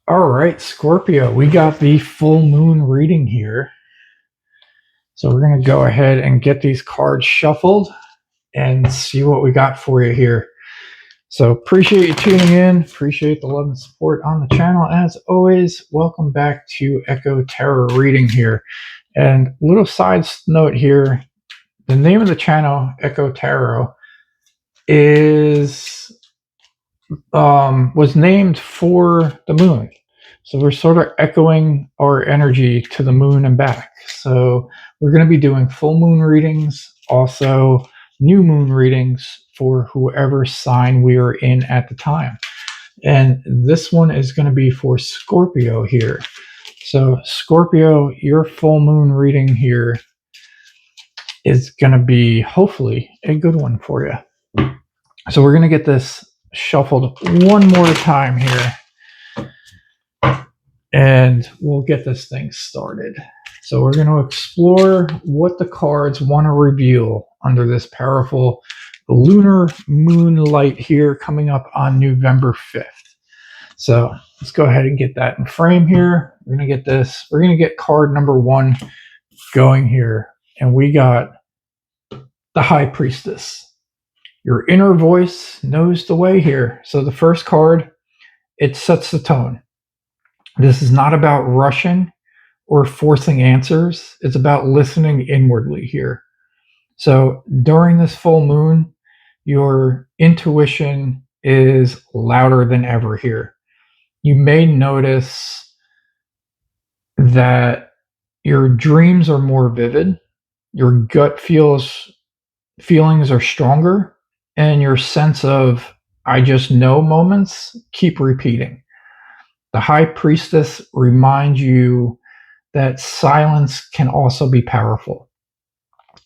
All right, Scorpio, we got the full moon reading here. So we're going to go ahead and get these cards shuffled and see what we got for you here. So appreciate you tuning in. Appreciate the love and support on the channel. As always, welcome back to Echo Tarot reading here. And little side note here, the name of the channel, Echo Tarot, is was named for the moon. So we're sort of echoing our energy to the moon and back. So we're going to be doing full moon readings, also new moon readings for whoever sign we are in at the time. And this one is going to be for Scorpio here. So Scorpio, your full moon reading here is going to be hopefully a good one for you. So we're going to get this shuffled one more time here and we'll get this thing started. So we're going to explore what the cards want to reveal under this powerful lunar moonlight here coming up on November 5th. So let's go ahead and get that in frame here. We're going to get this. We're going to get card number one going here. And we got the High Priestess. Your inner voice knows the way here. So the first card, it sets the tone. This is not about rushing or forcing answers. It's about listening inwardly here. So during this full moon, your intuition is louder than ever here. You may notice that your dreams are more vivid, your gut feelings are stronger, and your sense of I just know moments keep repeating. The High Priestess reminds you that silence can also be powerful.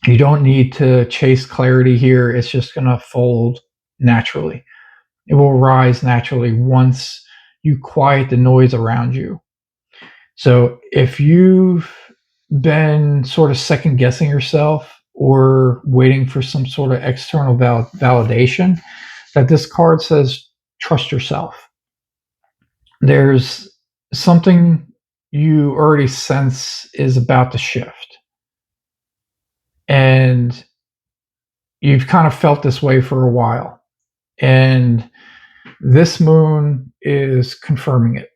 You don't need to chase clarity here. It's just going to fold naturally. It will rise naturally once you quiet the noise around you. So if you've been sort of second guessing yourself or waiting for some sort of external validation, that this card says, trust yourself. There's something you already sense is about to shift. And you've kind of felt this way for a while. And this moon is confirming it.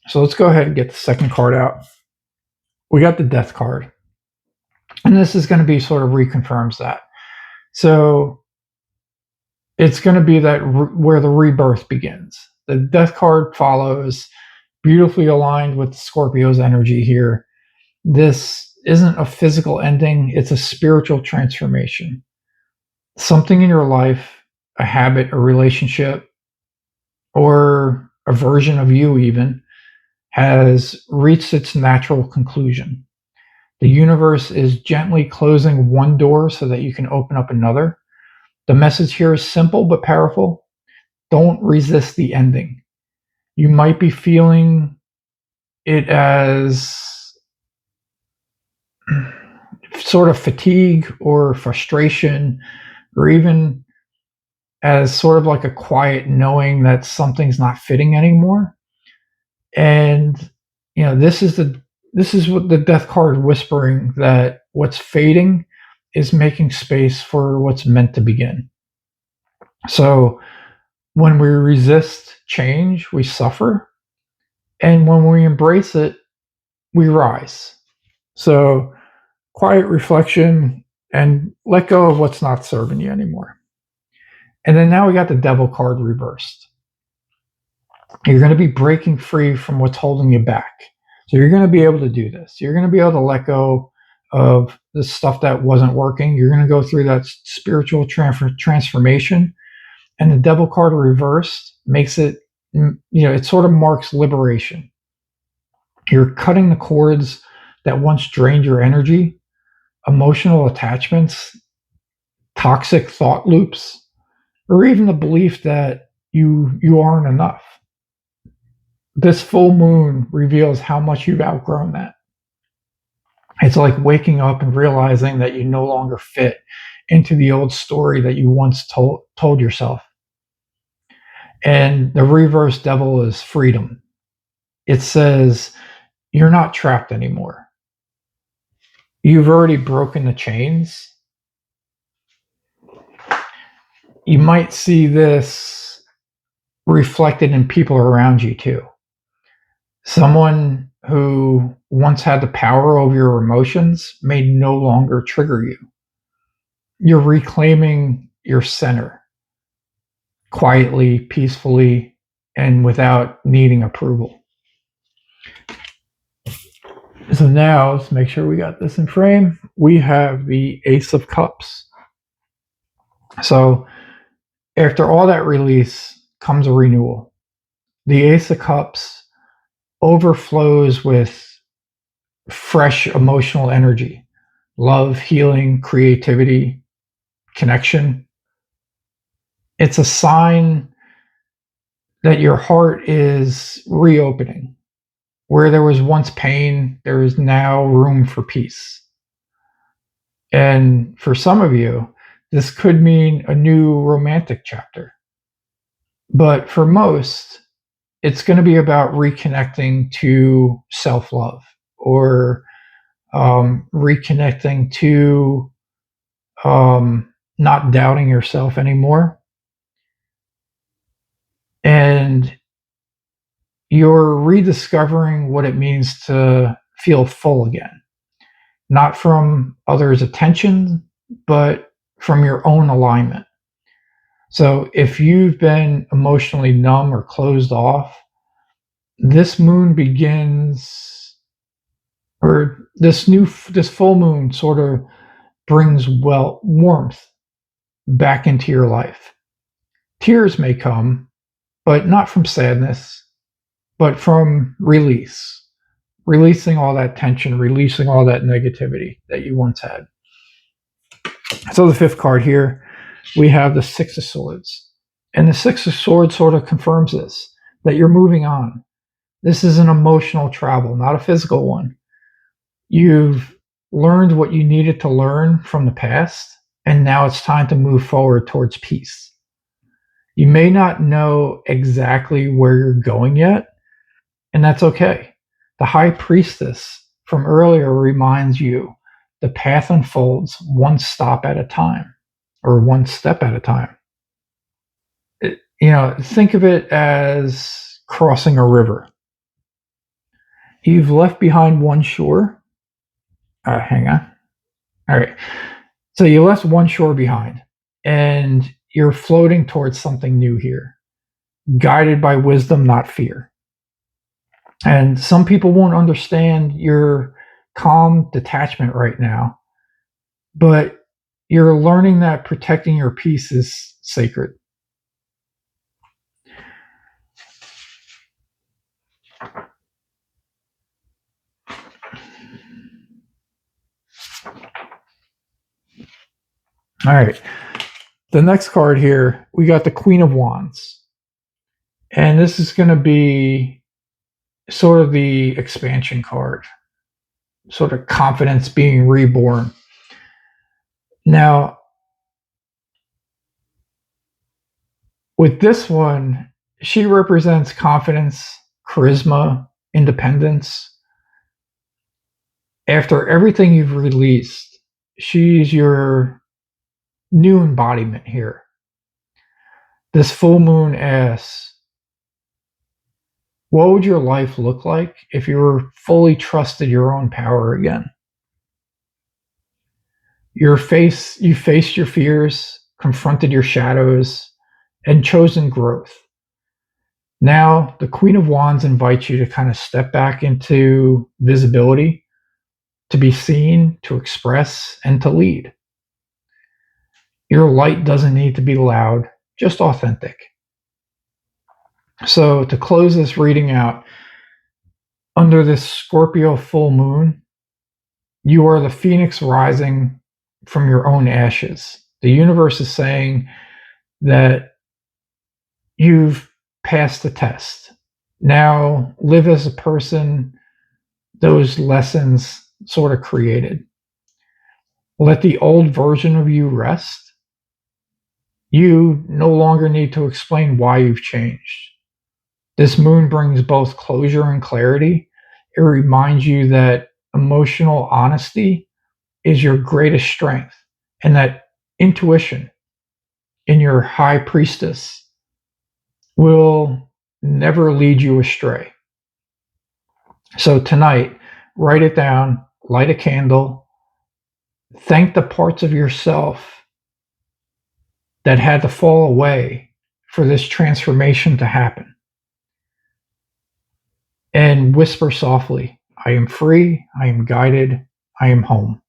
So let's go ahead and get the second card out. We got the Death card. And this is going to be sort of reconfirms that. So it's going to be that where the rebirth begins. The Death card follows, beautifully aligned with Scorpio's energy here. This isn't a physical ending, it's a spiritual transformation. Something in your life, a habit, a relationship, or a version of you even, has reached its natural conclusion. The universe is gently closing one door so that you can open up another. The message here is simple but powerful. Don't resist the ending. You might be feeling it as sort of fatigue or frustration, or even as sort of like a quiet knowing that something's not fitting anymore. And this is what the Death card whispering, that what's fading is making space for what's meant to begin. So when we resist change, we suffer. And when we embrace it, we rise. So quiet reflection and let go of what's not serving you anymore. And then now we got the Devil card reversed. You're going to be breaking free from what's holding you back. So you're going to be able to do this. You're going to be able to let go of the stuff that wasn't working. You're going to go through that spiritual transformation. And the Devil card reversed makes it, it sort of marks liberation. You're cutting the cords that once drained your energy, emotional attachments, toxic thought loops, or even the belief that you aren't enough. This full moon reveals how much you've outgrown that. It's like waking up and realizing that you no longer fit into the old story that you once told yourself. And the reverse devil is freedom. It says, you're not trapped anymore. You've already broken the chains. You might see this reflected in people around you too. Someone who once had the power over your emotions may no longer trigger you. You're reclaiming your center quietly, peacefully, and without needing approval. So now let's make sure we got this in frame. We have the Ace of Cups. So after all that release comes a renewal. The Ace of Cups overflows with fresh emotional energy, love, healing, creativity, connection. It's a sign that your heart is reopening. Where there was once pain, there is now room for peace. And for some of you, this could mean a new romantic chapter. But for most, it's going to be about reconnecting to self love or reconnecting to not doubting yourself anymore. And you're rediscovering what it means to feel full again, not from others' attention, but from your own alignment. So if you've been emotionally numb or closed off, this moon begins, or this full moon sort of brings warmth back into your life. Tears may come, but not from sadness, but from releasing all that tension, releasing all that negativity that you once had. So the fifth card here, we have the Six of Swords. And the Six of Swords sort of confirms this, that you're moving on. This is an emotional travel, not a physical one. You've learned what you needed to learn from the past, and now it's time to move forward towards peace. You may not know exactly where you're going yet, and that's okay. The High Priestess from earlier reminds you the path unfolds one stop at a time, or one step at a time. Think of it as crossing a river. You've left behind one shore. Hang on. All right. So you left one shore behind, and you're floating towards something new here, guided by wisdom, not fear. And some people won't understand your calm detachment right now, but you're learning that protecting your peace is sacred. All right. The next card here, we got the Queen of Wands. And this is going to be sort of the expansion card, sort of confidence being reborn. Now, with this one, she represents confidence, charisma, independence. After everything you've released, she's your new embodiment here. This full moon asks, what would your life look like if you were fully trusted your own power again? You faced your fears, confronted your shadows, and chosen growth. Now, the Queen of Wands invites you to kind of step back into visibility, to be seen, to express, and to lead. Your light doesn't need to be loud, just authentic. So, to close this reading out, under this Scorpio full moon, you are the phoenix rising from your own ashes. The universe is saying that you've passed the test. Now live as a person those lessons sort of created. Let the old version of you rest. You no longer need to explain why you've changed. This moon brings both closure and clarity. It reminds you that emotional honesty is your greatest strength, and that intuition in your high priestess will never lead you astray. So tonight, write it down, light a candle, thank the parts of yourself that had to fall away for this transformation to happen, and whisper softly, I am free, I am guided, I am home.